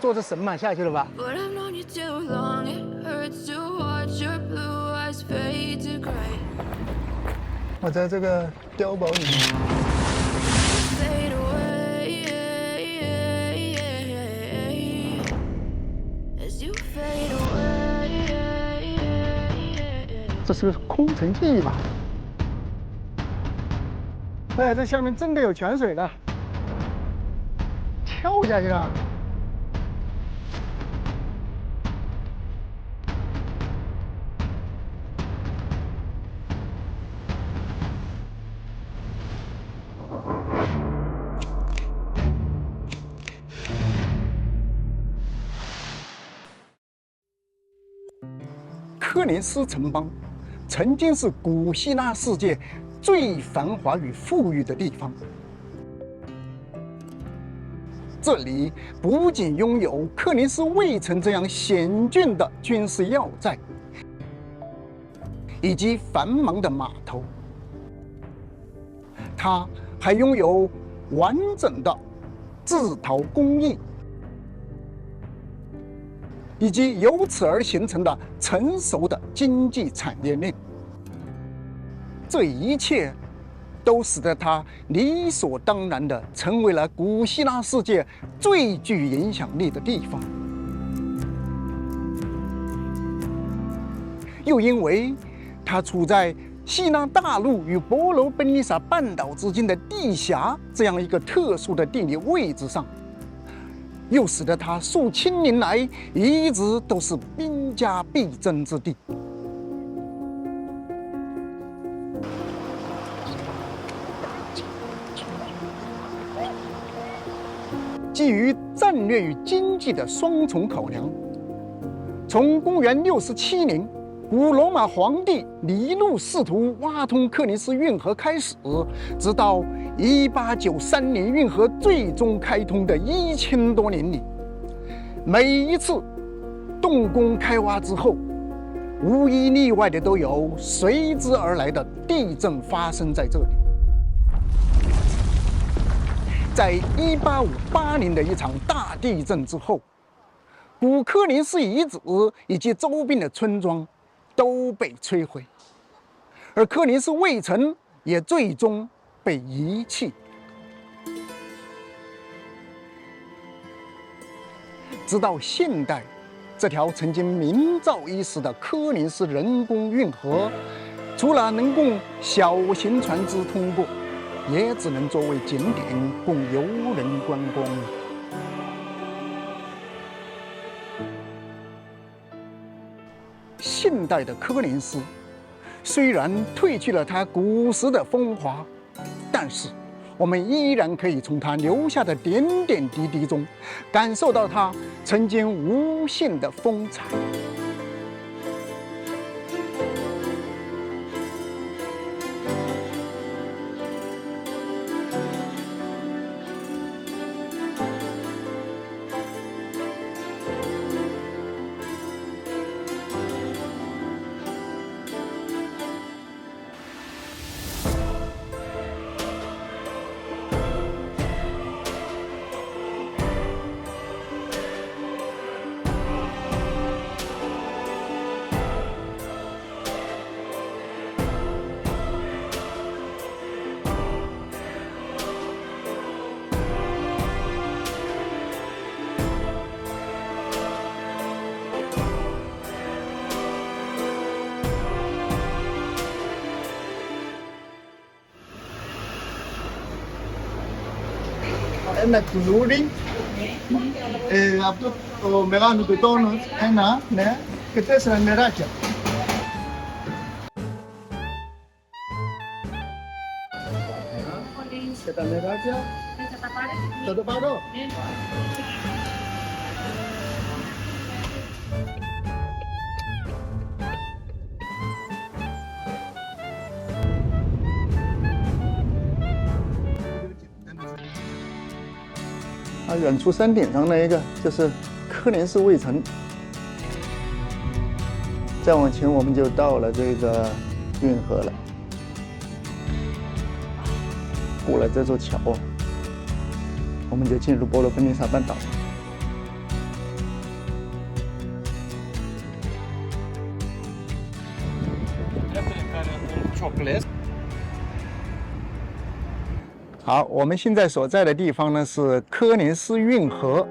坐着神马下去了吧？ But I've known you too long, it hurts to watch your blue eyes fade to gray. 我在这个碉堡里面。 Fade away as you fade away. 这是个空城计吧？哎，这下面真的有泉水了，跳下去了。柯林斯城邦曾经是古希腊世界最繁华与富裕的地方。这里不仅拥有柯林斯卫城这样险峻的军事要塞，以及繁忙的码头，它还拥有完整的制陶工艺，以及由此而形成的成熟的经济产业链。这一切都使得它理所当然地成为了古希腊世界最具影响力的地方。又因为它处在希腊大陆与伯罗奔尼撒半岛之间的地峡这样一个特殊的地理位置上，又使得它数千年来一直都是兵家必争之地。基于战略与经济的双重考量，从公元67年古罗马皇帝尼禄试图挖通柯林斯运河开始，直到1893年运河最终开通的1000多年里，每一次动工开挖之后，无一例外的都有随之而来的地震发生在这里。在1858年的一场大地震之后，古柯林斯遗址以及周边的村庄都被摧毁，而柯林斯卫城也最终被遗弃。直到现代，这条曾经名噪一时的柯林斯人工运河，除了能供小型船只通过，也只能作为景点供游人观光。现代的柯林斯虽然褪去了它古时的风华，但是我们依然可以从它留下的点点滴滴中，感受到它曾经无限的风采。Ένα κουλούρι, αυτό το μεγάλο πετόνο, ένα, ναι, και 4 νεράκια. Και τα νεράκια, θα το πάρω. 远处山顶上那一个就是柯林斯卫城，再往前我们就到了这个运河了。过了这座桥，我们就进入伯罗奔尼撒半岛。好，我们现在所在的地方呢是科林斯运河。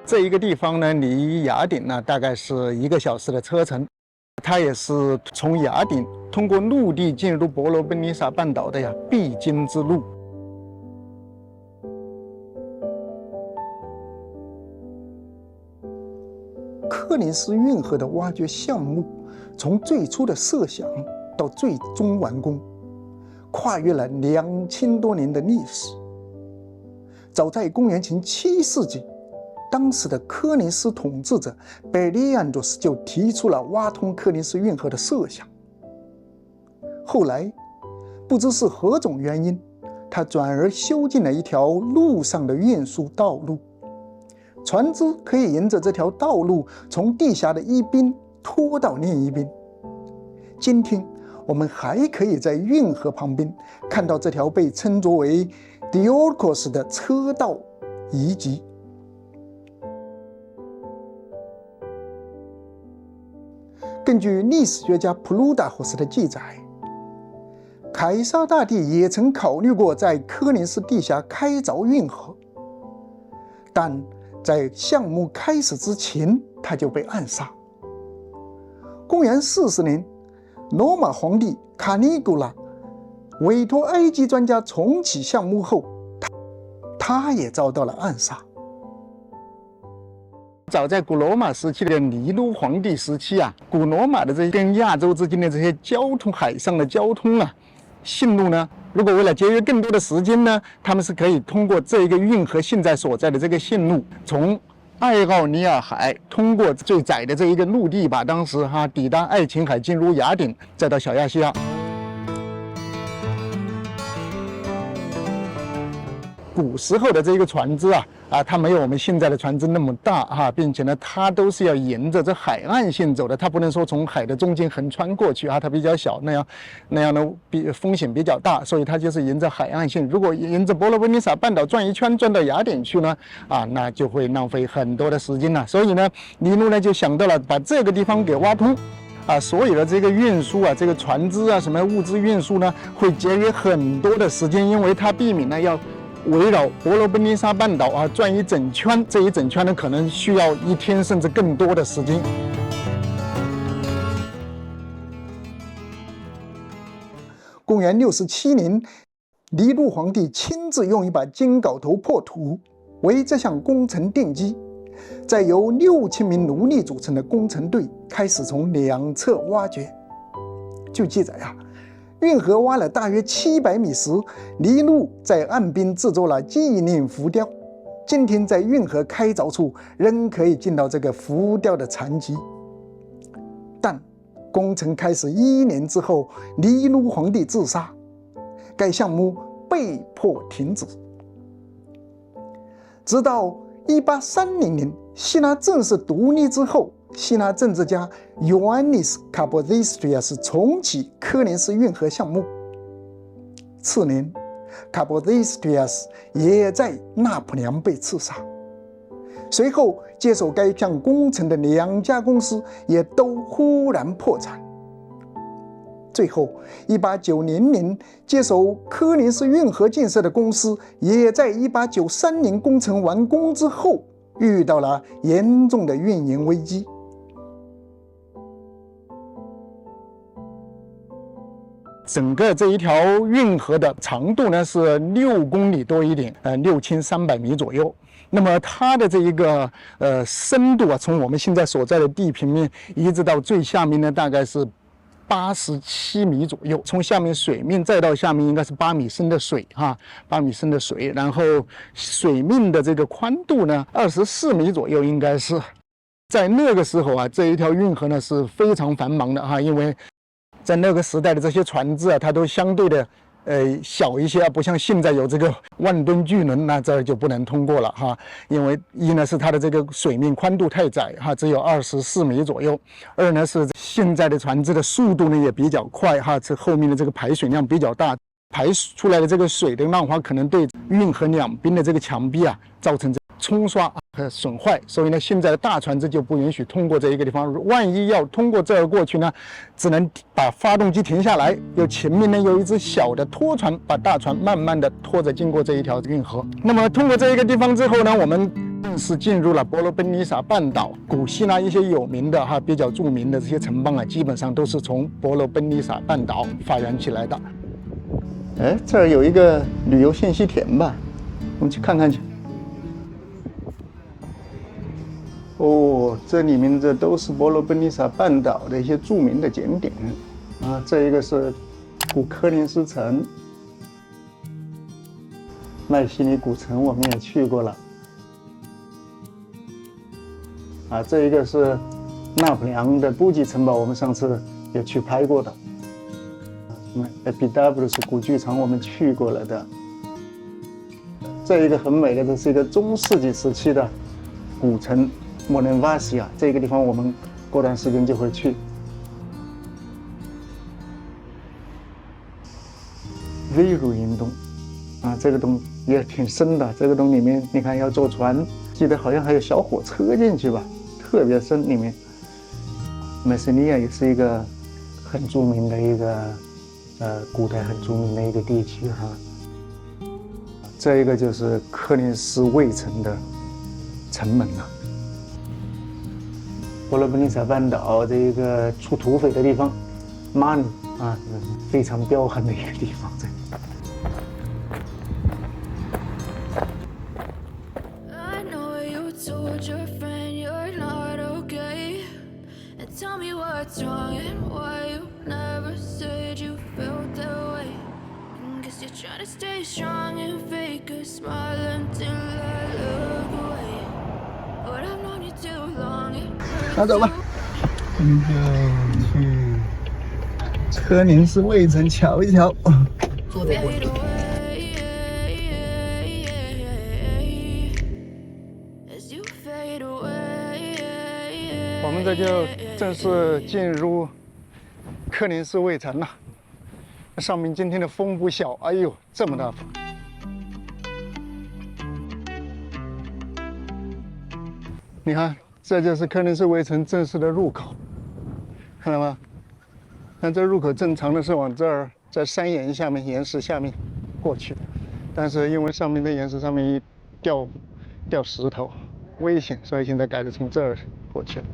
这一个地方呢，离雅典呢大概是1个小时的车程。它也是从雅典通过陆地进入伯罗奔尼撒半岛的必经之路。科林斯运河的挖掘项目，从最初的设想到最终完工，跨越了2000多年的历史。早在公元前7世纪，当时的科林斯统治者贝利安多斯就提出了挖通科林斯运河的设想。后来，不知是何种原因，他转而修建了一条陆上的运输道路，船只可以沿着这条道路从地峡的一边拖到另一边。今天，我们还可以在运河旁边看到这条被称作为 Diolkos 的车道遗迹。根据历史学家普鲁达霍斯的记载，凯撒大帝也曾考虑过在科林斯地峡开凿运河，但在项目开始之前他就被暗杀。公元40年，罗马皇帝卡尼古拉委托埃及专家重启项目后，他也遭到了暗杀。早在古罗马时期的尼禄皇帝时期古罗马的这些跟亚洲之间的这些交通，海上的交通线路呢，如果为了节约更多的时间呢，他们是可以通过这一个运河现在所在的这个线路，从爱奥尼亚海通过最窄的这一个陆地吧，当时抵达爱琴海，进入雅典，再到小亚细亚。古时候的这个船只它没有我们现在的船只那么大并且呢，它都是要沿着这海岸线走的，它不能说从海的中间横穿过去它比较小，那样呢风险比较大，所以它就是沿着海岸线。如果沿着伯罗奔尼撒半岛转一圈，转到雅典去呢那就会浪费很多的时间了。所以呢，尼禄呢就想到了把这个地方给挖通。所有的这个运输这个船只什么物资运输呢，会节约很多的时间，因为它避免呢要围绕伯罗奔尼撒半岛转一整圈，这一整圈呢可能需要1天甚至更多的时间。公元67年，尼禄皇帝亲自用一把金镐头破土为这项工程奠基，再由6000名奴隶组成的工程队开始从两侧挖掘。据记载运河挖了大约700米时，尼禄在岸边制作了纪念浮雕。今天在运河开凿处仍可以见到这个浮雕的残迹。但工程开始1年之后，尼禄皇帝自杀，该项目被迫停止。直到1830年，希腊正式独立之后，希腊政治家 Ioannis Kapodistrias 重启科林斯运河项目。次年， Kapodistrias 也在那不勒被刺杀。随后接手该项工程的2家公司也都忽然破产。最后1890年接手科林斯运河建设的公司，也在1893年工程完工之后遇到了严重的运营危机。整个这一条运河的长度呢是6公里多一点，6300米左右。那么它的这一个深度从我们现在所在的地平面一直到最下面呢，大概是87米左右。从下面水面再到下面应该是8米深的水8米深的水。然后水面的这个宽度呢24米左右，应该是。在那个时候这一条运河呢是非常繁忙的因为在那个时代的这些船只它都相对的小一些不像现在有这个万吨巨轮，那这儿就不能通过了因为一呢是它的这个水面宽度太窄只有24米左右，二呢是现在的船只的速度呢也比较快这后面的这个排水量比较大，排出来的这个水的浪花可能对运河两边的这个墙壁造成冲刷损坏，所以呢，现在的大船只就不允许通过这一个地方。万一要通过这儿过去呢，只能把发动机停下来，有前面呢有一只小的拖船，把大船慢慢的拖着经过这一条运河。那么通过这一个地方之后呢，我们正式进入了伯罗奔尼撒半岛。古希腊一些有名的比较著名的这些城邦啊，基本上都是从伯罗奔尼撒半岛发源起来的。哎，这儿有一个旅游信息田吧，我们去看看去。哦，这里面这都是伯罗奔尼撒半岛的一些著名的景点啊。这一个是古科林斯城，麦西尼古城我们也去过了。啊，这一个是那普良的布吉城堡，我们上次也去拍过的。BW 是古剧场，我们去过了的。这一个很美的，这是一个中世纪时期的古城。莫伦瓦西亚这个地方，我们过段时间就会去。威鲁因洞，啊，这个洞也挺深的。这个洞里面，你看要坐船，记得好像还有小火车进去吧，特别深里面。梅斯尼亚也是一个很著名的一个，古代很著名的一个地区哈。这一个就是柯林斯卫城的城门了。伯罗奔尼撒半岛这一个出土匪的地方，马尼啊，非常彪悍的一个地方。I know you told your friend you're not okay, and tell me what's wrong and why you never said you felt that way. Guess you're trying to stay strong and fake a smile until I look away. But I've known you too long. 那走吧，我们就去柯林斯卫城瞧一瞧。坐着过去。我们这就正式进入柯林斯卫城了。上面今天的风不小，哎呦，这么大风！你看。这就是柯林斯卫城正式的入口，看到吗？看这入口正常的是往这儿，在山岩下面、岩石下面过去，但是因为上面的岩石上面一掉石头，危险，所以现在改成从这儿过去了。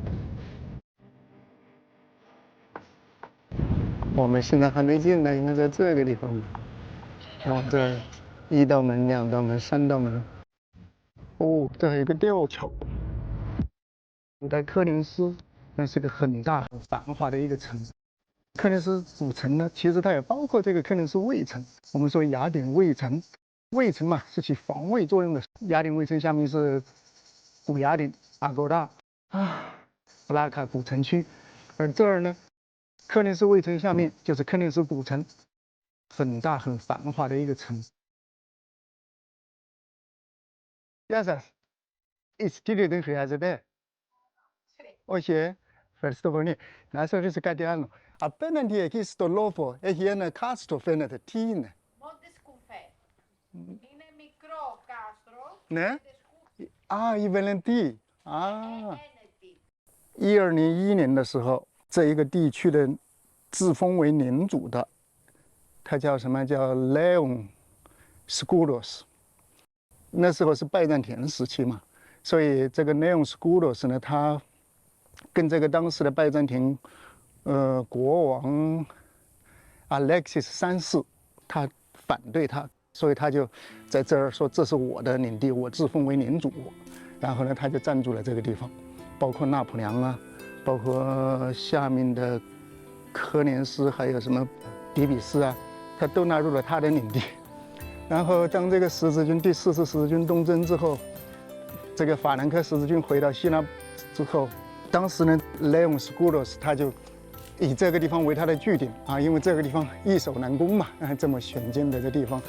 我们现在还没进来，应该在这个地方。往这儿1道门、2道门、3道门。哦，这还有一个吊桥。古代柯林斯那是个很大很繁华的一个城。柯林斯主城呢，其实它也包括这个柯林斯卫城。我们说雅典卫城，卫城嘛是起防卫作用的。雅典卫城下面是古雅典阿哥大布拉卡古城区，而这儿呢，柯林斯卫城下面就是柯林斯古城，很大很繁华的一个城。Yes, it's still in here. Oye, first of all, nasa rin sa kadiano. Appena di questo lopo e hiena castro fenete tine. Monte Scuffè. In micro Castro. Ne? I Valenti. 1201年的时候，这一个地区的自封为领主的，他叫什么？叫 Leon Sculos。那时候是拜占庭时期嘛，所以这个 Leon Sculos 呢，他跟这个当时的拜占庭国王 Alexis 3世，他反对他，所以他就在这儿说这是我的领地，我自封为领主。然后呢，他就占住了这个地方，包括那普良啊，包括下面的科林斯，还有什么底比斯啊，他都纳入了他的领地。然后当这个十字军第4次十字军东征之后，这个法兰克十字军回到希腊之后，当时呢 ，Leon Sculos 他就以这个地方为他的据点啊，因为这个地方易守难攻嘛，这么险峻的这地方，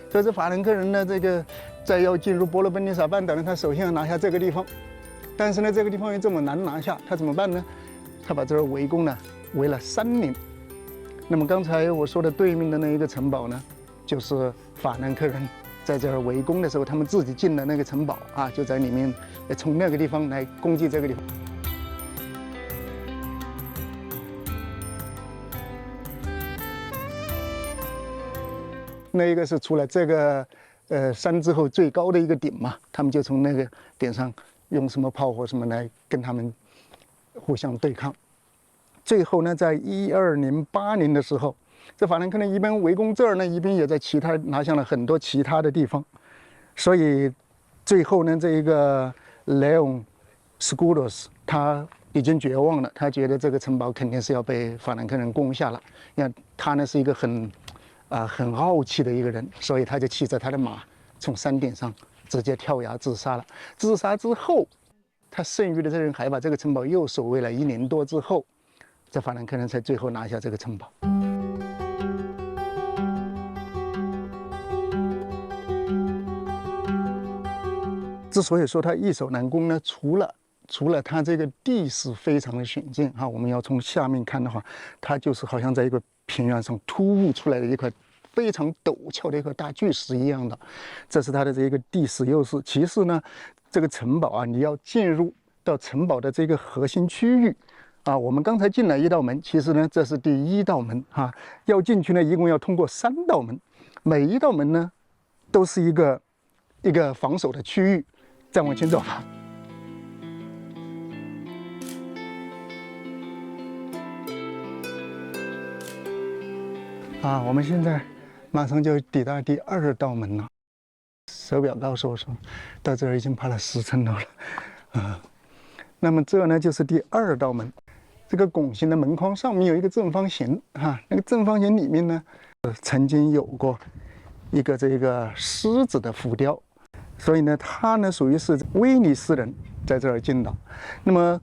所以这法兰克人呢，这个在要进入伯罗奔尼撒半岛呢，他首先要拿下这个地方，但是呢，这个地方又这么难拿下，他怎么办呢？他把这儿围攻呢，围了3年。那么刚才我说的对面的那一个城堡呢，就是法兰克人在这儿围攻的时候，他们自己进了那个城堡啊，就在里面，从那个地方来攻击这个地方。那一个是出了这个山之后最高的一个顶嘛，他们就从那个顶上用什么炮火什么来跟他们互相对抗。最后呢，在1208年的时候，这法兰克人一边围攻这儿呢，一边也在其他拿下了很多其他的地方，所以最后呢，这一个 Leon Scudos 他已经绝望了，他觉得这个城堡肯定是要被法兰克人攻下了。你看他呢是一个很傲气的一个人，所以他就骑着他的马从山顶上直接跳崖自杀了。自杀之后，他剩余的这人还把这个城堡又守卫了1年多之后，这法兰克人才最后拿下这个城堡。之所以说他易守难攻呢，除了他这个地势非常的险峻啊，我们要从下面看的话，它就是好像在一个平原上突兀出来的一块非常陡峭的一块大巨石一样的，这是它的这一个地势优势。其次呢，这个城堡啊，你要进入到城堡的这个核心区域啊，我们刚才进来1道门，其实呢这是第1道门啊，要进去呢一共要通过3道门，每一道门呢都是一个防守的区域。再往前走吧。我们现在马上就抵达第2道门了。手表告诉我说，到这儿已经爬了10层楼了。那么这呢就是第2道门。这个拱形的门框上面有一个正方形那个正方形里面呢，曾经有过一个这个狮子的浮雕。所以呢，它呢属于是威尼斯人在这儿建的。那么，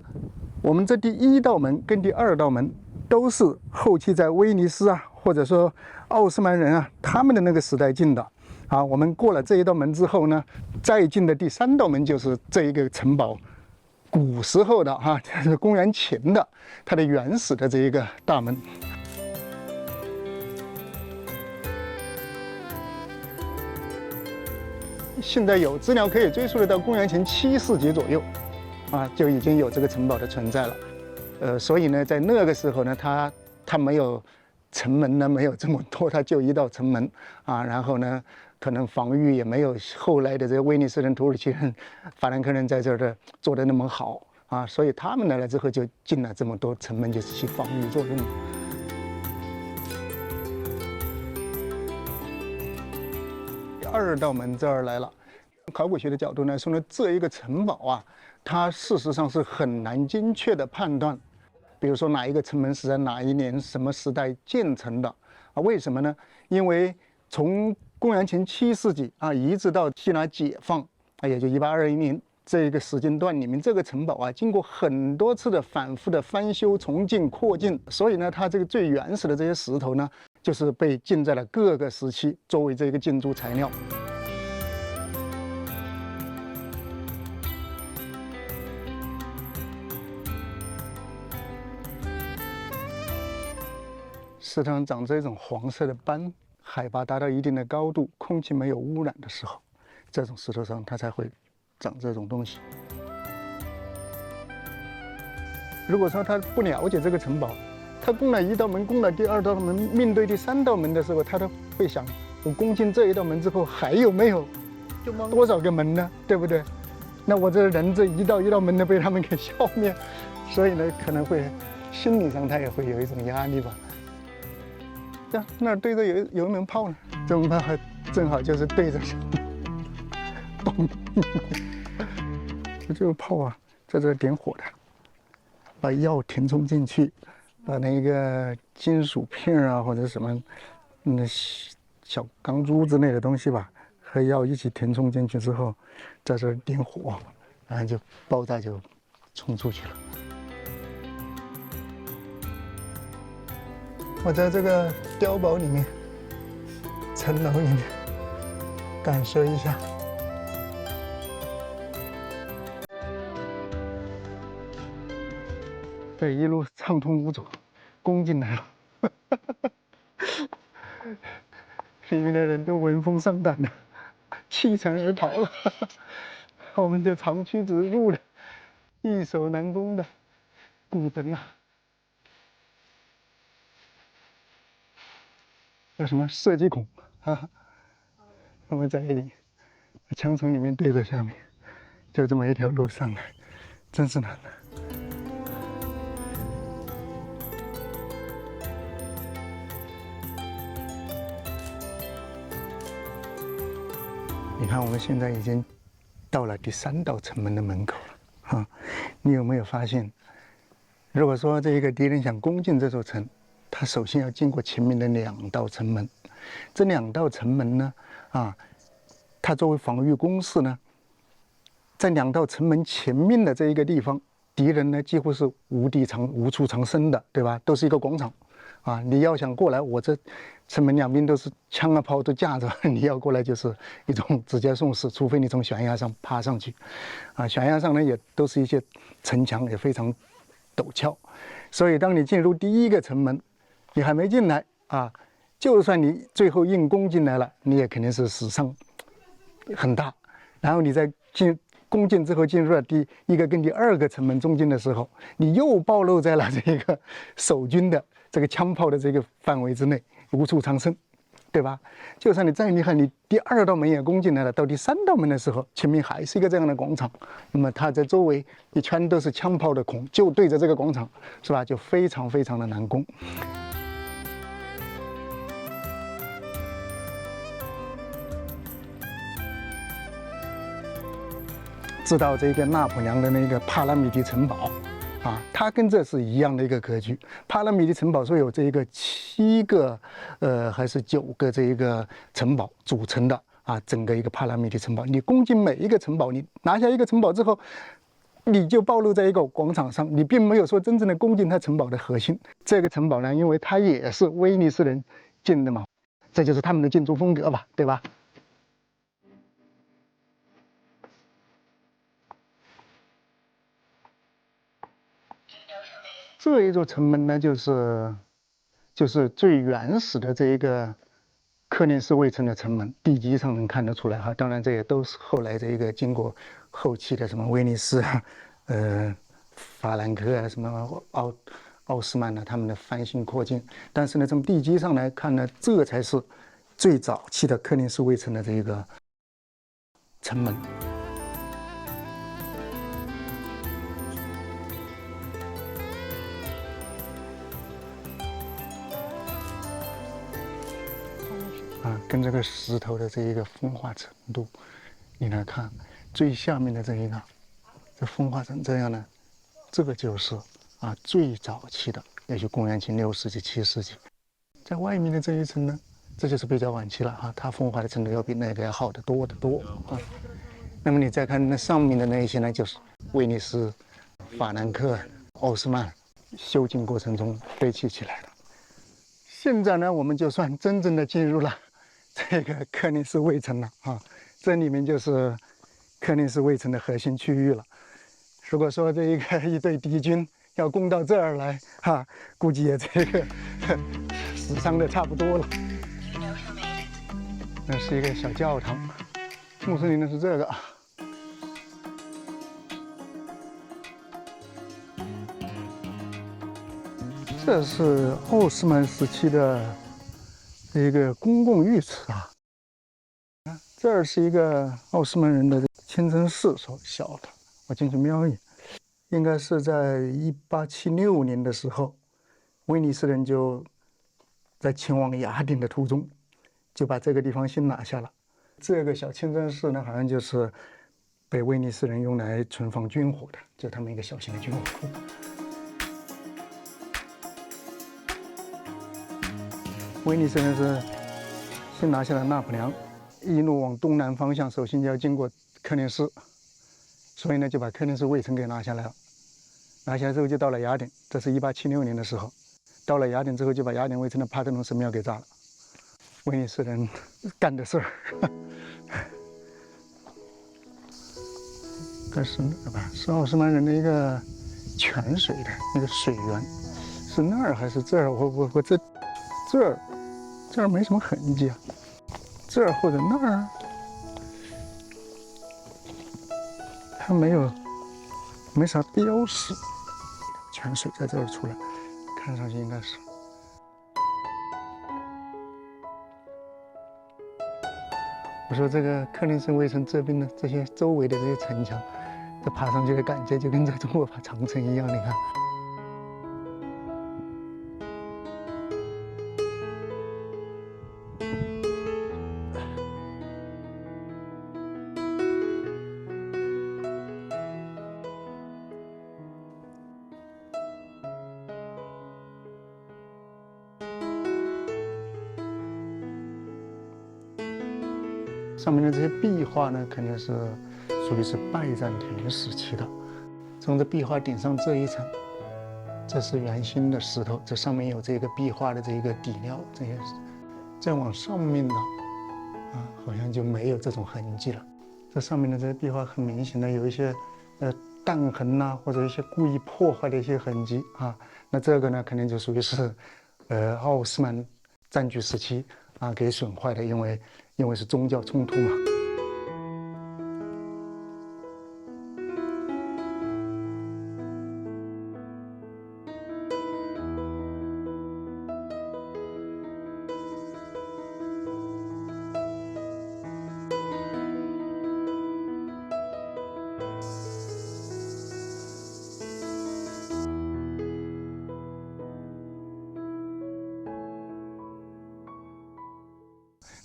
我们这第1道门跟第2道门都是后期在威尼斯或者说奥斯曼人他们的那个时代建的。我们过了这1道门之后呢，再进的第3道门就是这一个城堡古时候的就是公元前的它的原始的这一个大门。现在有资料可以追溯得到公元前7世纪左右，就已经有这个城堡的存在了。所以呢，在那个时候呢，它没有城门呢，没有这么多，它就1道城门然后呢，可能防御也没有后来的这个威尼斯人、土耳其人、法兰克人在这儿的做得那么好所以他们来了之后就进了这么多城门，就是起防御作用。2道门这儿来了。考古学的角度来说呢，这一个城堡它事实上是很难精确的判断，比如说哪一个城门是在哪一年、什么时代建成的为什么呢？因为从公元前7世纪一直到希腊解放也就1821年这个时间段里面，这个城堡经过很多次的反复的翻修、重建、扩建，所以呢，它这个最原始的这些石头呢，就是被建在了各个时期作为这个建筑材料。石头上长这种黄色的斑，海拔达到一定的高度，空气没有污染的时候，这种石头上它才会长这种东西。如果说他不了解这个城堡，他攻了1道门，攻了第2道门，面对第3道门的时候，他都会想：我攻进这1道门之后，还有没有多少个门呢？对不对？那我这人这1道门都被他们给消灭，所以呢，可能会心理上他也会有一种压力吧。那儿对着有一门炮呢，这门炮还正好就是对着，嘣！这个炮在这点火的，把药填充进去，把那个金属片或者什么小钢珠之类的东西吧，和药一起填充进去之后，在这点火，然后就爆炸就冲出去了。我在这个碉堡里面、城楼里面感受一下。这一路畅通无阻，攻进来了，里面的人都闻风丧胆的，弃城而逃了。我们的长驱直入的、易守难攻的古城啊！有什么射击孔啊？我们在枪丛里面对着下面，就这么一条路上来，真是难的。你看，我们现在已经到了第3道城门的门口了啊！你有没有发现，如果说这一个敌人想攻进这座城，他首先要经过前面的2道城门。这2道城门呢，它作为防御工事呢，在2道城门前面的这一个地方，敌人呢几乎是无处藏身的，对吧？都是一个广场啊！你要想过来，我这城门2边都是枪啊炮都架着，你要过来就是一种直接送死，除非你从悬崖上爬上去，啊，悬崖上呢也都是一些城墙，也非常陡峭，所以当你进入第1个城门，你还没进来啊，就算你最后硬攻进来了，你也肯定是死伤很大。然后你在攻进之后，进入了第1个跟第2个城门中间的时候，你又暴露在了这个守军的这个枪炮的这个范围之内，无处藏身，对吧？就算你再厉害，你第2道门也攻进来了，到第3道门的时候，前面还是一个这样的广场，那么它在周围一圈都是枪炮的孔，就对着这个广场，是吧？就非常非常的难攻。知道这个拿破仑的那个帕拉米蒂城堡，啊，它跟这是一样的一个格局。帕拉米蒂城堡说有这一个7个，还是9个这一个城堡组成的啊，整个一个帕拉米蒂城堡。你攻进每一个城堡，你拿下一个城堡之后，你就暴露在一个广场上，你并没有说真正的攻进它城堡的核心。这个城堡呢，因为它也是威尼斯人建的嘛，这就是他们的建筑风格吧，对吧？这一座城门呢，就是最原始的这一个柯林斯卫城的城门，地基上能看得出来哈。当然，这也都是后来这一个经过后期的什么威尼斯啊、法兰克啊、什么奥斯曼啊他们的翻新扩建。但是呢，从地基上来看呢，这才是最早期的柯林斯卫城的这一个城门。跟这个石头的这一个风化程度，你来看最下面的这一个，这风化成这样呢，这个就是最早期的，也许公元前6世纪、7世纪。在外面的这一层呢，这就是比较晚期了它风化的程度要比那个要好得多得多啊。那么你再看那上面的那一些呢，就是威尼斯、法兰克、奥斯曼修建过程中堆砌起来的。现在呢，我们就算真正的进入了这个柯林斯卫城了这里面就是柯林斯卫城的核心区域了。如果说这一队敌军要攻到这儿来估计也这个死伤的差不多了。那是一个小教堂，穆斯林的是这个。这是奥斯曼时期的一个公共浴池这儿是一个奥斯曼人的清真寺所小的，我进去瞄一眼，应该是在1876年的时候，威尼斯人就在前往雅典的途中，就把这个地方先拿下了。这个小清真寺呢，好像就是被威尼斯人用来存放军火的，就他们一个小型的军火库。威尼斯人是先拿下了那不梁，一路往东南方向，首先就要经过柯林斯，所以呢就把柯林斯卫城给拿下来了。拿下来之后就到了雅典，这是1876年的时候。到了雅典之后，就把雅典卫城的帕特农神庙给炸了。威尼斯人干的事儿。这是那吧？是奥斯曼人的一个泉水的那个水源，是那儿还是这儿？我这儿没什么痕迹这儿或者那儿，它没啥标识，泉水在这儿出来，看上去应该是。我说这个克林森卫城这边的这些周围的这些城墙，这爬上去的感觉就跟在中国爬长城一样，你看。上面的这些壁画呢，肯定是属于是拜占庭时期的。从这壁画顶上这一层，这是圆心的石头，这上面有这个壁画的这一个底料，这些再往上面呢，好像就没有这种痕迹了。这上面的这些壁画很明显的有一些弹痕呐，或者一些故意破坏的一些痕迹啊。那这个呢，肯定就属于是奥斯曼占据时期给损坏的，因为是宗教冲突嘛。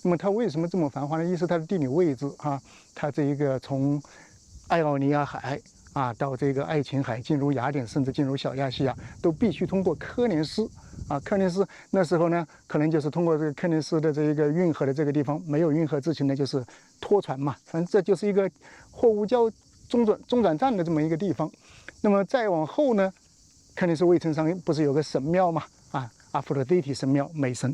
那么它为什么这么繁华呢？一是它的地理位置它这一个从爱奥尼亚海到这个爱琴海，进入雅典，甚至进入小亚细亚，都必须通过科林斯科林斯那时候呢，可能就是通过这个科林斯的这一个运河的这个地方，没有运河之前呢，就是拖船嘛，反正这就是一个货物中转站的这么一个地方。那么再往后呢，科林斯卫城上不是有个神庙嘛阿弗洛狄忒神庙、美神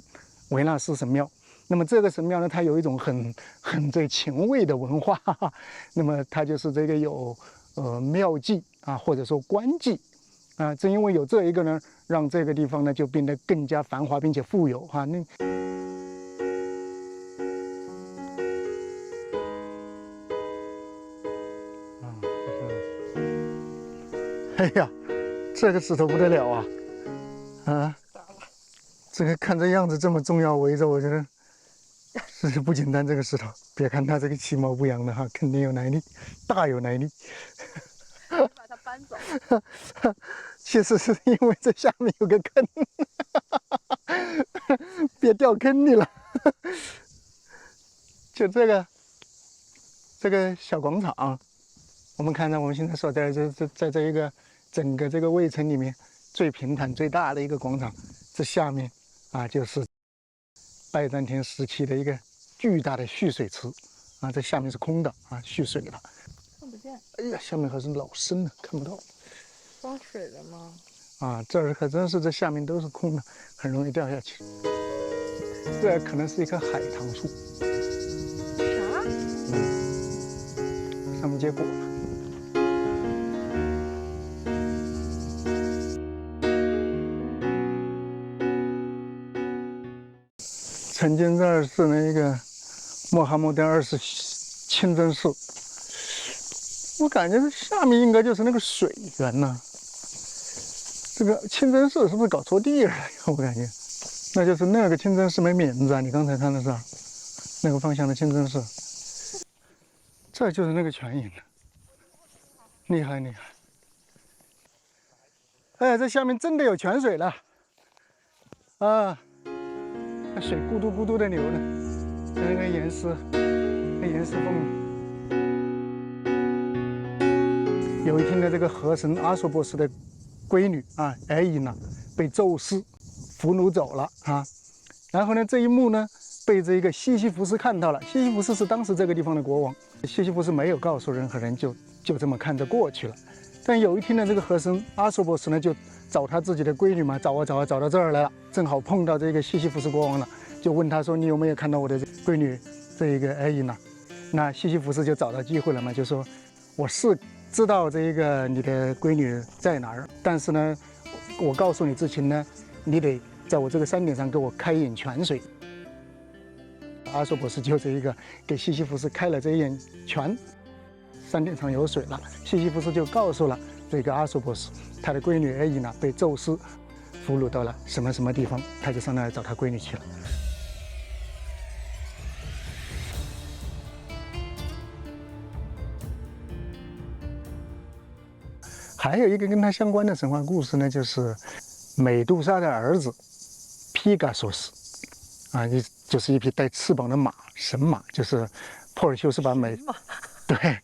维纳斯神庙。那么这个神庙呢，它有一种很这情味的文化那么它就是这个有庙祭或者说官祭正因为有这一个呢，让这个地方呢就变得更加繁华并且富有哎呀，这个石头不得了这个看这样子这么重要，围着我觉得。是不简单，这个石头，别看它这个其貌不扬的肯定有来历，大有来历。把它搬走。其实是因为这下面有个坑，别掉坑里了。就这个小广场，我们看到我们现在所在的在这一个整个这个卫城里面最平坦最大的一个广场，这下面就是拜占庭时期的一个巨大的蓄水池这下面是空的蓄水的。看不见。哎呀，下面还是老深了，看不到。装水的吗？这儿可真是这下面都是空的，很容易掉下去。这可能是一棵海棠树。啥？上面结果了。曾经这儿是那个穆罕默德2世清真寺，我感觉这下面应该就是那个水源呐。这个清真寺是不是搞错地了？我感觉，那就是那个清真寺没名字你刚才看的是那个方向的清真寺，这就是那个泉眼了，厉害厉害！哎，这下面真的有泉水了水咕嘟咕嘟的流呢，在那个岩石缝里。有一天的这个河神阿索波斯的闺女埃伊娜被宙斯俘虏走了然后呢这一幕呢被这个西西弗斯看到了。西西弗斯是当时这个地方的国王，西西弗斯没有告诉任何人，就这么看着过去了。但有一天呢，这个河神阿索波斯呢就找他自己的闺女嘛，找到这儿来了，正好碰到这个西西弗斯国王了，就问他说：“你有没有看到我的闺女这一个埃伊娜？”那西西弗斯就找到机会了嘛，就说：“我是知道这个你的闺女在哪儿，但是呢，我告诉你之前呢，你得在我这个山顶上给我开一眼泉水。”阿索波斯就这一个给西西弗斯开了这一眼泉。山顶上有水了。西西弗斯就告诉了这个阿索波斯，他的闺女埃伊娜被宙斯俘虏到了什么什么地方，他就上那来找他闺女去了。还有一个跟他相关的神话故事呢，就是美杜莎的儿子皮嘎索斯，就是一匹带翅膀的马，神马，就是珀尔修斯把对，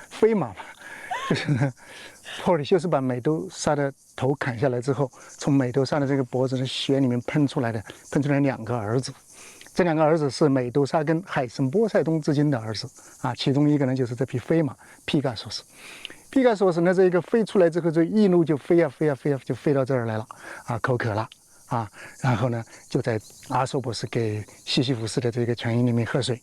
飞马嘛，就是珀尔修斯把美杜莎的头砍下来之后，从美杜莎的这个脖子的血里面喷出来2个儿子。这2个儿子是美杜莎跟海神波塞冬之间的儿子其中一个呢就是这匹飞马皮嘎索斯。皮嘎索斯呢，这一个飞出来之后，就一路就飞就飞到这儿来了口渴了然后呢就在阿索波斯给西西弗斯的这个泉眼里面喝水。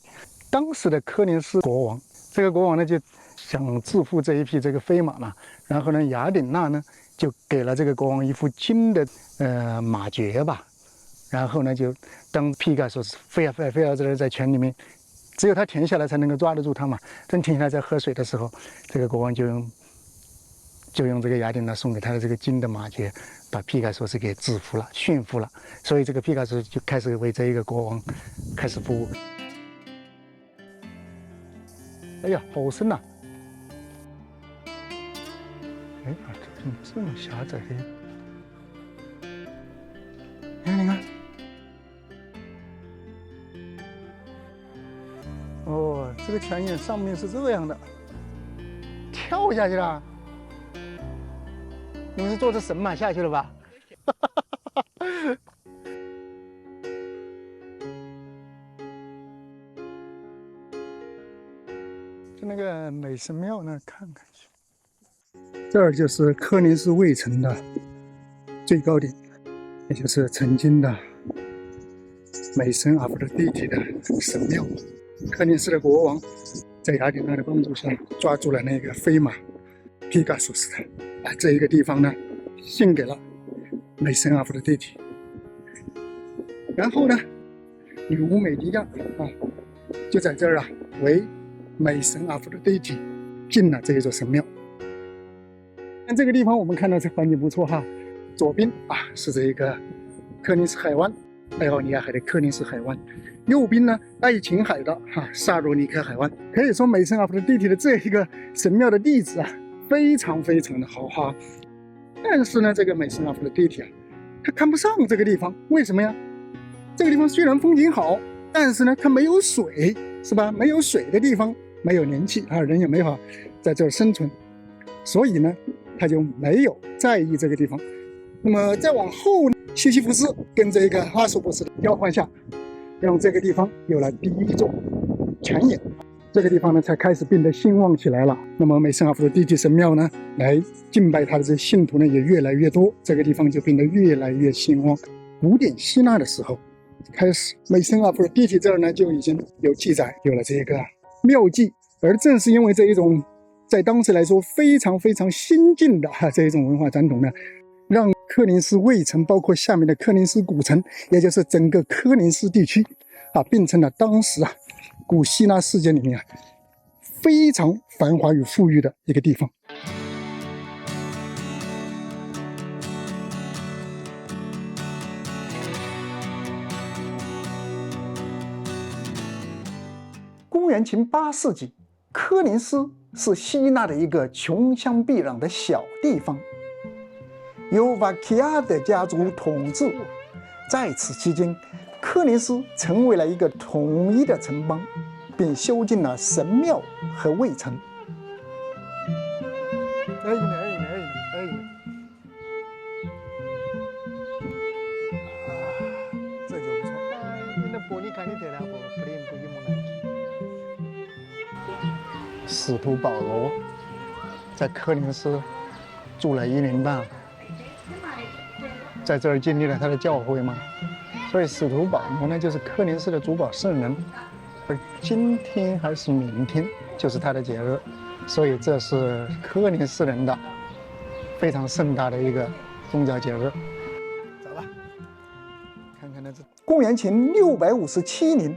当时的柯林斯国王，这个国王呢就想致富这一匹这个飞马嘛，然后呢雅典娜呢就给了这个国王一副金的马爵吧，然后呢就当皮嘎索斯飞到这儿，在泉里面。只有他停下来才能够抓得住他嘛。真停下来在喝水的时候，这个国王就用这个雅典娜送给他的这个金的马爵，把皮嘎索斯给制服了、驯服了。所以这个皮嘎索斯就开始为这一个国王开始服务。哎呀，好深呐！哎，怎么这么狭窄的？你看。哦，这个泉眼上面是这样的，跳下去了。你们是坐着神马下去了吧？就那个美神庙那看看去。这儿就是柯林斯卫城的最高点，也就是曾经的美神阿弗洛狄忒的神庙。柯林斯的国王在雅典娜的帮助下抓住了那个飞马皮嘎索斯的，这一个地方呢献给了美神阿弗洛狄忒。然后呢，女巫美狄亚就在这儿为美神阿弗洛狄忒建了这一座神庙。但这个地方我们看到这环境不错左边是这一个柯林斯海湾，爱奥尼亚海的柯林斯海湾。右边呢，爱琴海的萨罗尼克海湾。可以说美神阿弗洛狄忒的这一个神庙的地址非常的好但是呢，这个美神阿弗洛狄忒他看不上这个地方，为什么呀？这个地方虽然风景好，但是呢，它没有水，是吧？没有水的地方，没有灵气人也没法在这儿生存，所以呢，他就没有在意这个地方。那么再往后，西西弗斯跟这个阿索波斯的交换下，让这个地方有了第一座泉眼，这个地方呢才开始变得兴旺起来了。那么美神阿弗洛狄忒神庙呢，来敬拜他的这信徒呢也越来越多，这个地方就变得越来越兴旺。古典希腊的时候开始，美神阿弗洛狄忒这儿呢就已经有记载，有了这个庙祭。而正是因为这一种在当时来说非常先进的这一种文化传统呢，让柯林斯卫城包括下面的柯林斯古城，也就是整个柯林斯地区变成了当时古希腊世界里面非常繁华与富裕的一个地方。公元前8世纪，柯林斯是希腊的一个穷乡僻壤的小地方，由瓦基亚的家族统治。在此期间，柯林斯成为了一个统一的城邦，并修建了神庙和卫城。这就不错。使徒保罗在柯林斯住了1年半，在这儿建立了他的教会嘛，所以使徒保罗呢就是柯林斯的主保圣人，而今天还是明天就是他的节日，所以这是柯林斯人的非常盛大的一个宗教节日。走吧，看看这公元前657年，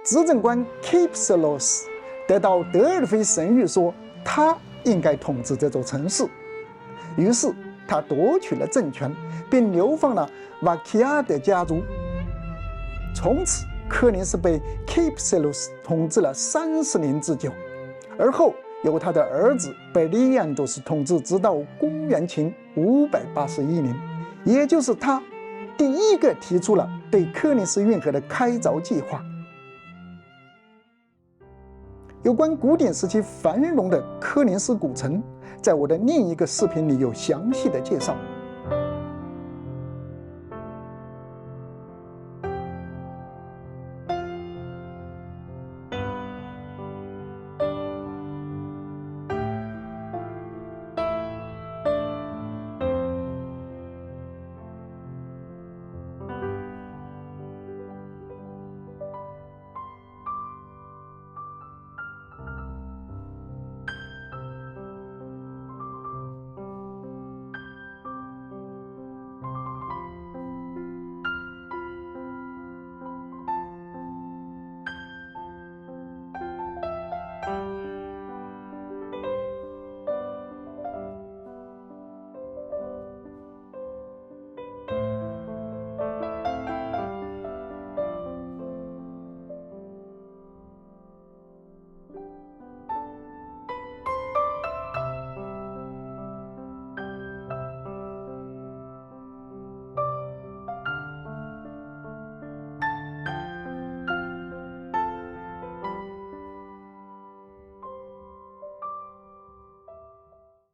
执政官 Kypselos 得到德尔菲神谕说他应该统治这座城市，于是他夺取了政权，并流放了瓦基亚的家族。从此，柯林斯被 Kypselus 统治了30年之久，而后由他的儿子贝利安多斯统治，直到公元前581年，也就是他第一个提出了对柯林斯运河的开凿计划。有关古典时期繁荣的柯林斯古城，在我的另一个视频里有详细的介绍。